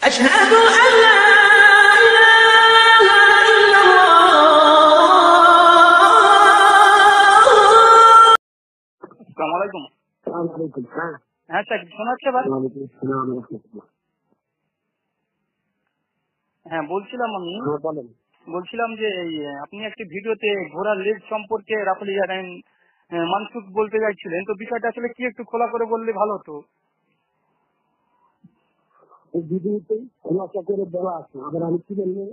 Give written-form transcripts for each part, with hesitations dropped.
أشهد أن لا إله إلا الله। আসসালামু আলাইকুম। ওয়ালাইকুম সালাম। হ্যাঁ স্যার, শোনা যাচ্ছে এবার? ওয়ালাইকুম আসসালাম ওয়া রাহমাতুল্লাহ। হ্যাঁ বলছিলাম বলেন। যে এই আপনি একটি ভিডিওতে ঘোড়ার লেজ সম্পর্কে রাফেল ইয়ারাইন মানসুখ বলতে চাইছিলেন, তো বিষয়টা আসলে কি একটু খোলা করে বললে ভালো হতো। এই ভিডিওতে খোলাসা করে বলা আছে, আবার আমি কি বলবো?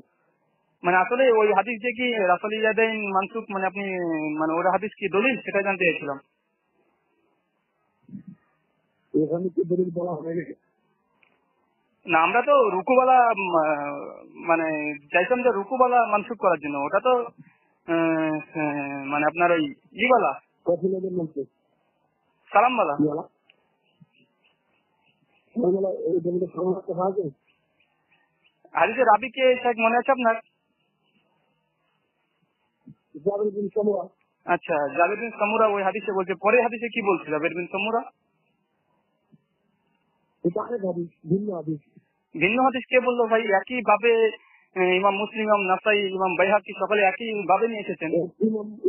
মানে আসলে ওই হাদিস যে কি রাফেল ইয়ারাইন মানসুখ, মানে আপনি মানে ওই হাদিস কি দলিল সেটা জানতে চাইছিলাম। এখানে কি দলিল বলা হবে? না, আমরা তো রুকুবালা মানে চাইছিলাম যে রুকুবালা মানসুখ করার জন্য, ওটা তো মানে আপনার ওই ইবালা কফিলের মধ্যে সালামবালা কি বলা? এই দলিলের সংখ্যা পাওয়া যায়? হাদিসের রাবিকে শেখ মনে আছে আপনার? জাবের বিন সামুরা। আচ্ছা, জাবের বিন সামুরা ওই হাদিসে বলছে, পরে হাদিসে কি বলছে জাবের বিন সামুরা? এটা আরেক হাদিস, ভিন্ন হাদিস। ভিন্ন হাদিস কে বললো ভাই? একই ভাবে ইমাম মুসলিম, ইমাম নাসাই, ইমাম বাইহাকি সকলে একই ভাবে নিয়ে এসেছেন।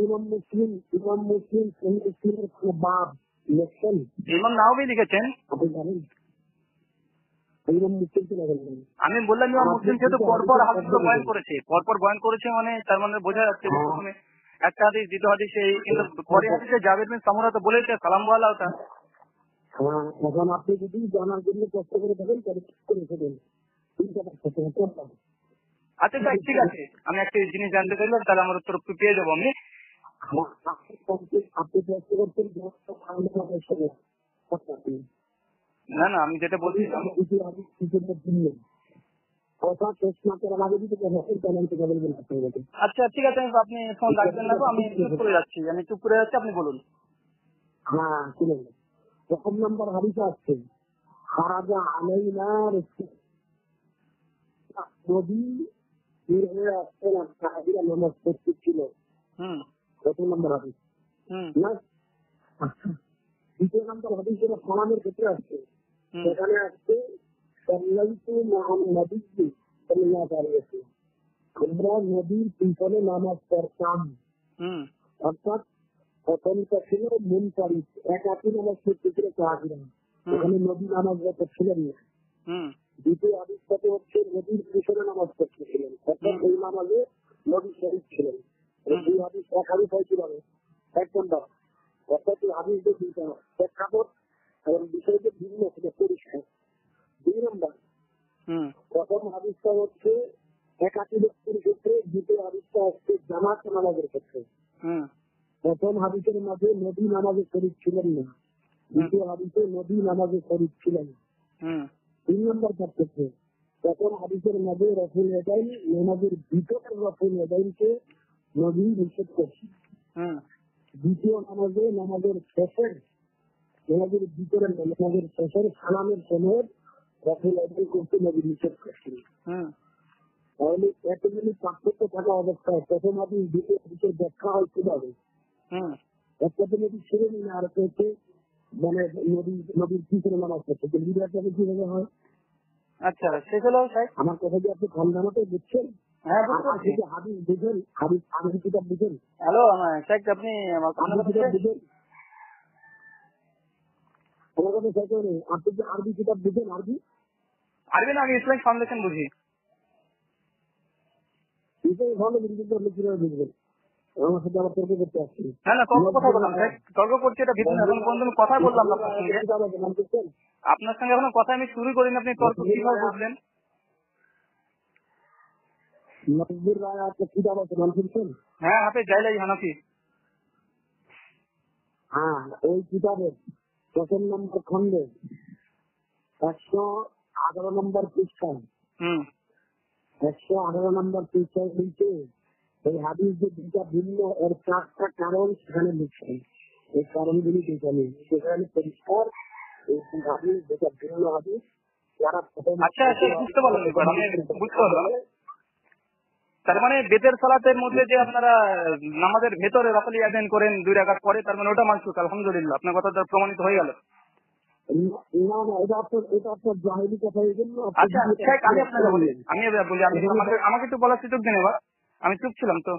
ইমাম মুসলিম সহিহ মুসলিমের কোনো বাব লেখছেন? ইমাম নাওয়াবী লিখেছেন। আপনি জানেন ইমাম মুসলিম কি লেখেন? আমি বললাম ইমাম মুসলিম যেহেতু পরপর হাদিসগুলো বয়ান করেছে মানে তার মানে বোঝা যাচ্ছে যে প্রথমে একটা হাদিস, দ্বিতীয় হাদিস, কিন্তু পরে হাদিসে জাবের বিন সামুরা তো বলেছে সালাম ওয়ালা ওটা। হ্যাঁ, এখন আপনি যদি জানার জন্য কষ্ট করে থাকেন তাহলে ঠিক করে ফেলেন। আচ্ছা স্যার, ঠিক আছে, আমি একটা জিনিস জানতে চাইলাম, তাহলে আমার উত্তর পেয়ে যাবো আমি। না না, আমি যেটা বলছিলাম আচ্ছা ঠিক আছে, আপনি ফোন রাখবেন না, আমি চুপ করে যাচ্ছি, আপনি বলুন। হ্যাঁ, শুনুন, প্রথম নম্বর হাদিসে আসছে খারাজা আলাইনা নবী বের হয়ে আসছেন আর সাহাবীরা নামাজ পড়তে ছিল। প্রথম নম্বর হাদিস। না, দ্বিতীয় নম্বর হাদিস যেটা সালামের ক্ষেত্রে আসছে, সেখানে আসছে সাল্লাইতু মা'আন নবী সাল্লাল্লাহু আলাইহি ওয়াসাল্লাম, আমরা নবীর পিছনে নামাজ পড়তাম। অর্থাৎ প্রথমটা ছিল মুনফারিদ, একাকী নামাজ পড়তে ছিল সাহাবীরা, এখানে নবী নামাজ পড়ছিলেন না। দ্বিতীয় হাদিসটাতে হচ্ছে নবীর পিছনে নামাজ পড়তেছিলেন, অর্থাৎ এই নামাজে নবী শরীক ছিলেন। এই হাদিস এক হাদিস হয় কিভাবে? এক নম্বর, অর্থাৎ এই হাদিস যে দুইটা প্রেক্ষাপট এবং বিষয়টি ভিন্ন ছিল পরিষ্কার। দুই নম্বর, প্রথম হাদিসটা হচ্ছে একাকী ব্যক্তির ক্ষেত্রে, দ্বিতীয় হাদিসটা হচ্ছে জামাত নামাজের ক্ষেত্রে। প্রথম হাদিসের মাঝে নবী নামাজে শরীক ছিলেন না, দ্বিতীয় হাদিসে নবী নামাজে শরীক ছিলেন। তিন নম্বর পার্থক্য, প্রথম হাদিসের মাঝে রাসূল ইয়াদাইন নামাজের ভিতরের রাসূল ইয়াদাইনকে নবী নিষেধ করছেন। দ্বিতীয় নামাজে নামাজের শেষের, নামাজের ভিতরের নামাজের শেষের সালামের সময় রাসূল ইয়াদাইন করতে নবী নিষেধ করছেন। তাহলে এতগুলি পার্থক্য থাকা অবস্থায় প্রথম হাদিস দ্বিতীয় হাদিসের ব্যাখ্যা হয় কিভাবে? একটা তো নবী ছিলেন না, আর একটা হচ্ছে মানে নবীর পিছনে নামাজ পড়ছে, কিভাবে হয়? আচ্ছা, শেষ হলো স্যার। আমার কথা কি আপনি খানদানাতে বুঝছেন? হ্যাঁ, বুঝতে পারছি। হাদিস বুঝেন, হাদিস আরবি কিতাব বুঝেন? হ্যালো স্যার, আপনি আমার কথা কিতাব বলছেন? বুঝেন? আমার কথা শেষ হয়নি। আপনি কি আরবি কিতাব বুঝেন? আরবি না, আমি ইসলামিক ফাউন্ডেশন বুঝি। এটাই ভালো, কিন্তু আপনি কিভাবে বুঝবেন? আমার সাথে আমার তর্ক করতে আসছি। না না, কথা বললাম স্যার, তর্ক করছি এটা ভিন্ন, এখন কোনদিন কথা বললাম না আপনার সঙ্গে। আপনার সঙ্গে এখনো কথা আমি শুরু করিনি, আপনি তর্ক কিভাবে বুঝলেন? নজরুল রায় একটা কিতাব আছে, নাম শুনছেন? হ্যাঁ, হাতে জাইলাই হানাফি। হ্যাঁ, ওই কিতাবের প্রথম নম্বর খন্ডে 118 নম্বর পৃষ্ঠায় 118 নম্বর পৃষ্ঠায় লিখে এই হাদিস যে দুইটা ভিন্ন, এর 4টা কারণ সেখানে লিখছেন। এই কারণগুলি সেখানে পরিষ্কার। এই হাদিস যেটা ভিন্ন হাদিস, যারা আচ্ছা আচ্ছা, বুঝতে পারলাম, এবার আমি বুঝতে পারলাম। তার মানে বেতের সালাতের মধ্যে যে আপনারা নামাজের ভেতরে রাফেল ইয়াদাইন করেন 2 রাকাত পরে, তার মানে ওটা মানসুখ। আলহামদুলিল্লাহ, আপনার কথাটা প্রমাণিত হয়ে গেল। না না, এটা আপনার জাহেলি কথা, এই জন্য আচ্ছা শেখ, আমি আপনাকে বলি, আমি আমাকে একটু বলার সুযোগ দেন এবার। আমি চুপ ছিলাম তো।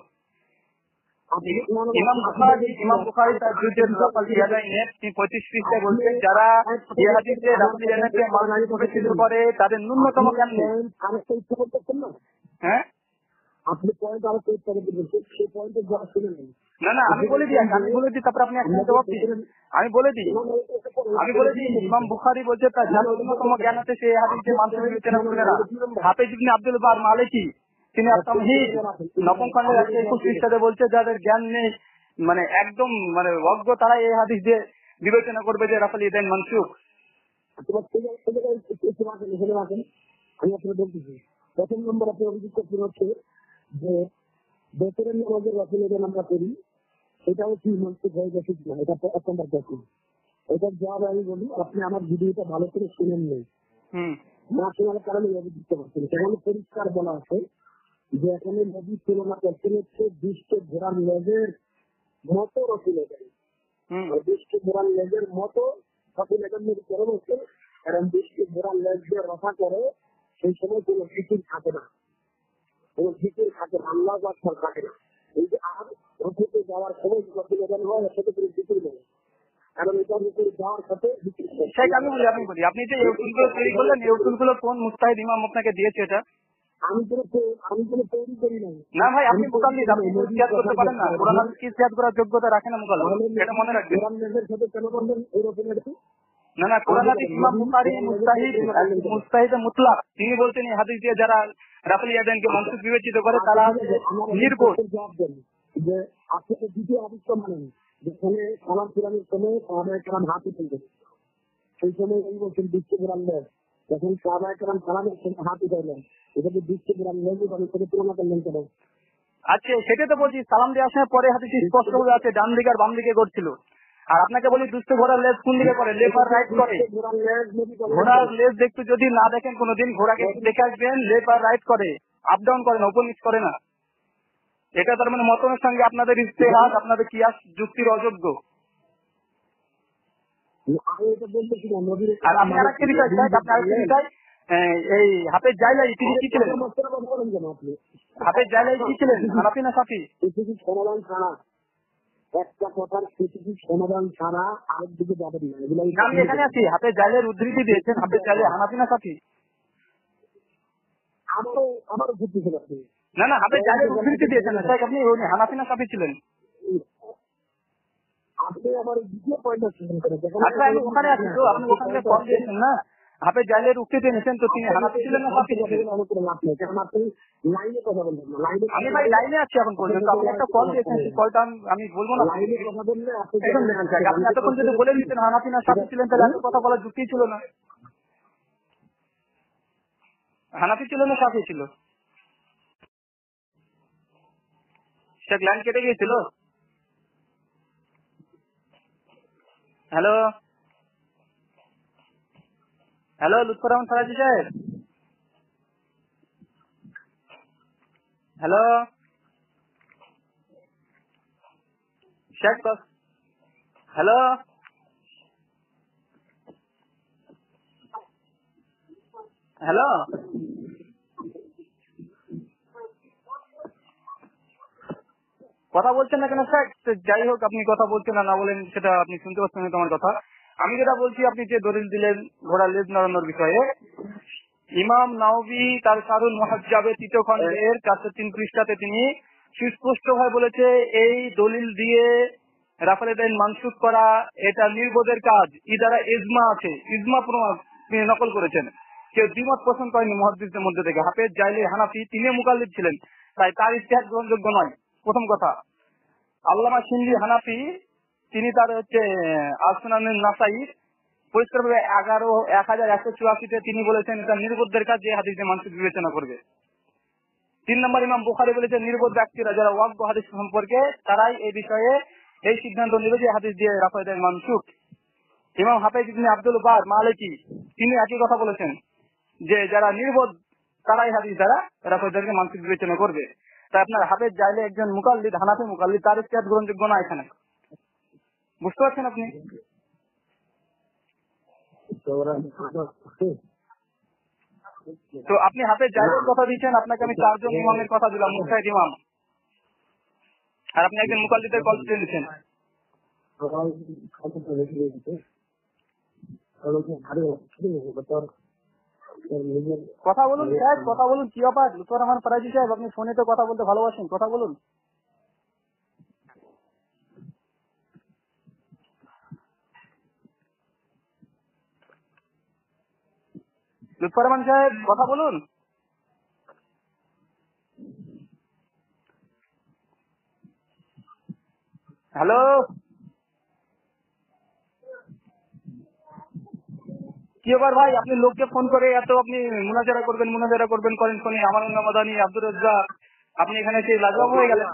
ইমাম বুখারী তার বিরুদ্ধে রাফাল ইয়াদাইনের 35 পৃষ্ঠায় বলছেন, যারা এই হাদিসে রাফাল ইয়াদাইনকে মানসিক করে তাদের ন্যূনতম জ্ঞান নেই। আরেকটা ইচ্ছা করতেছেন না, হ্যাঁ আপনি পয়েন্ট আরেকটা ইচ্ছা করতে বলছেন, সেই পয়েন্টের জবাব শুনে নেন। না আমি বলে দিই তারপর আপনি একটা জবাব দিন। আমি বলে দিই ইমাম বুখারী বলছে তার যার ন্যূনতম জ্ঞান আছে সে হাদিসে মানসিক বিবেচনা করবে না। হাফেজ ইবনে আব্দুল বার মালিকি তিনি আত-তামহিদ নবম খণ্ডের 121 পৃষ্ঠাতে বলছে যাদের জ্ঞান নেই, মানে একদম মানে অজ্ঞ, তারা এই হাদিস দিয়ে বিবেচনা করবে যে রাফাল ইয়াদাইন মানসুখ। আমি আপনার বলতেছি, প্রথম নম্বর আপনি অভিযোগ করছেন হচ্ছে যে বেতনের নামাজের রাফাল ইয়াদাইন আমরা করি, এটাও কি মানসিক হয়ে গেছে কিনা, এটা এক নম্বর দেখুন। এটার জবাব আমি বলি, আপনি আমার ভিডিওটা ভালো করে শুনেন নেই, না শোনার কারণে অভিযুক্ত করছেন। সেখানে পরিষ্কার বলা আছে যে এখানে নদী তুলনা করছেন হচ্ছে দুষ্ট ঘোড়ার লেজের মতো রসুল এখানে, দুষ্ট ঘোড়ার লেজের মতো রসুল এখানে করে হচ্ছে। কারণ দুষ্ট ঘোড়ার লেজ দিয়ে রফা করে সেই সময় কোনো ফিকির থাকে না, কোনো ফিকির থাকে না, আল্লাহ বাদশাহ থাকে না। এই যে আর রফিতে যাওয়ার সময় রসুল এখানে হয়, এর সাথে কোনো ফিকির নেই, কারণ এটা রফিতে যাওয়ার সাথে আমি বলি আপনি যে ইউটিউবগুলো তৈরি করলেন, ইউটিউবগুলো কোন মুস্তাহিদ ইমাম আপনাকে দিয়েছে এটা? আমি কোনো তৈরি করি নাই। না ভাই, আপনি মুকাল্লিদ, আপনি ইতিহাদ করতে পারেন না, কোরআন হাদিস কি ইতিহাদ করার যোগ্যতা রাখে না মুকাল্লিদ, এটা মনে রাখবেন। কোরআন হাদিসের সাথে কেন বললেন এরকম? না কোরআন হাদিস ইমাম বুখারী মুস্তাহিদ মুতলাক, তিনি বলছেন এই হাদিস দিয়ে যারা রাফাল ইয়াদাইনকে মানসুখ বিবেচিত করে তারা নির্বোধ। যে আপনি দ্বিতীয় হাদিসটা মানেন, যেখানে সালাম ফিরানোর সময় সাহাবায়ে কেরাম হাত উঠাইবে, সেই সময় এই বলছেন বিশ্ব কোরআন লেজ, যখন সাহাবায়ে কেরাম সালামের সময় হাত উঠাইলেন, এটাকে বিশ্ব কোরআন লেজ আমি সাথে তুলনা করলেন কেন? আচ্ছা সেটা তো বলছি, সালাম দেওয়ার সময় পরে হাদিসে স্পষ্ট বলে আছে ডান দিকে আর বাম দিকে করছিল। আর আপনাকে বলি দুষ্ট ঘোড়ার লেজ কোন দিকে করে, লেফট আর রাইট করে। ঘোড়ার লেজ দেখতে যদি না দেখেন কোনোদিন, ঘোড়াকে দেখে আসবেন লেফট আর রাইট করে, আপ ডাউন করে না, উপর নিচ করে না। এটা তার মানে মতনের সঙ্গে আপনাদের ইস্তেহাদ, আপনাদের কিয়াস যুক্তির অযোগ্য। আর আপনি আরেকটা বিষয়, এই হাফেজ জাইলাই তিনি কি ছিলেন? হাফেজ জাইলাই কি ছিলেন, হানাফি না শাফি? সমাধান ছাড়া, একটা কথার স্পেসিফিক সমাধান ছাড়া আরেক দিকে যাবেন না। আমি এখানে আছি, হাফেজ জাইলের উদ্ধৃতি দিয়েছেন, হাফেজ জাইলে হানাফি না শাফি? আমারও বুঝতে পারছি না হাফেজ জাইলের উদ্ধৃতি দিয়েছেন, আপনি হানাফি না শাফি ছিলেন? আপনি আমার দ্বিতীয় পয়েন্ট শুনবেন করে। আচ্ছা আমি ওখানে আছি তো, আপনি ওখান থেকে কল দিয়েছেন না, হাফেজ জাইলের উদ্ধৃতি নিয়েছেন, তো তিনি হানাফি ছিলেন না শাফি ছিলেন? লাইনে কথা বলবেন না, আমি ভাই লাইনে আছি এখন পর্যন্ত, আপনি একটা কল দিয়েছেন, সেই কলটা আমি বলবো না। লাইনে কথা বললে আপনি এতক্ষণ যদি বলে দিতেন হানাফি না শাফি ছিলেন, তাহলে এত কথা বলার যুক্তি ছিল না। হানাফি ছিল না শাফি ছিল? সে লাইন কেটে গিয়েছিল। হ্যালো লুৎফর রহমান ফরাজি সাহেব, হ্যালো শেখ, হ্যালো কথা বলছেন না কেন শেখ? যাই হোক, আপনি কথা বলছেন না বলেন সেটা আপনি শুনতে পাচ্ছেন না তোমার কথা। আমি যেটা বলছি, আপনি যে দলিল দিলেন ঘোড়ার লেজ নাড়ানোর বিষয়ে, ইমাম নাওয়ী তার শারহুল মুহাজ্জাবের 3য় খণ্ডের 403 পৃষ্ঠাতে তিনি সুস্পষ্ট ভাবে বলেছে, এই দলিল দিয়ে রাফাল ইয়াদাইন মানসুখ করা এটা নির্বোধের কাজ। ই দ্বারা ইজমা আছে, ইজমা প্রমাণ তিনি নকল করেছেন, কেউ দ্বিমত পোষণ করেনি মুহাদ্দিসদের মধ্যে থেকে। হাফেজ জাইলি হানাফি, তিনি মুকাল্লিদ ছিলেন, তাই তার ইজতিহাদ গ্রহণযোগ্য নয়। প্রথম কথা। আল্লামা সিন্দি হানাফি, তিনি তার আসনানুন নাসাই পরিষ্কার ভাবে 1184 তিনি বলেছেন এটা নির্বোধদের কাজ, যে হাদিসে মানসুখ বিবেচনা করবে। 3 নম্বর ইমাম বুখারী বলেছেন নির্বোধ ব্যক্তিরা যারা ওয়াক্ফ হাদিস সম্পর্কে, তারাই এই বিষয়ে এই সিদ্ধান্ত নেবে যে হাদিস দিয়ে রাফা ইয়াদাইন মানসুখ। ইমাম হাফেজ ইবনে আব্দুল বার মালিকি, তিনি একই কথা বলেছেন যে যারা নির্বোধ তারাই হাদিস দ্বারা রাফা ইয়াদাইনকে মানসুখ বিবেচনা করবে। তাই আপনার হাফেজ জাইলে একজন মুকাল্লিদ, হানাফি মুকাল্লিদ, তার ইজতিহাদ গ্রহণযোগ্য না এখানে। বুঝতে পারছেন আপনি? তো আপনি হাতে জায়গার কথা দিচ্ছেন, আপনাকে আমি 4 জন ইমামের কথা দিলাম, মুস্তাহিদ ইমাম, আর আপনি একজন মুকাল্লিদের কল দিচ্ছেন। কথা বলুন সাহেব, কথা বলুন, কি ব্যাপার? লুৎফর রহমান ফরাজি সাহেব, আপনি ফোনে তো কথা বলতে ভালোবাসেন, কথা বলুন। লুৎফর রহমান সাহেব, কথা বলুন। হ্যালো, কি ব্যাপার ভাই? আপনি লোককে ফোন করে এত আপনি মুনাজারা করবেন করেন ফোনে, আমার মাদানি, আব্দুর রাজ্জাক, আপনি এখানে সেই লাজবাব হয়ে গেলেন।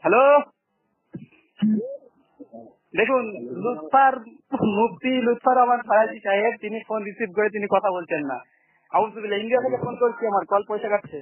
হ্যালো, দেখুন মুফতি লুৎফর রহমান ফরাজি সাহেব, তিনি ফোন রিসিভ করে তিনি কথা বলছেন না। আউযুবিল্লাহ, ইন্ডিয়া থেকে ফোন করছি, আমার কল পয়সা কাটছে।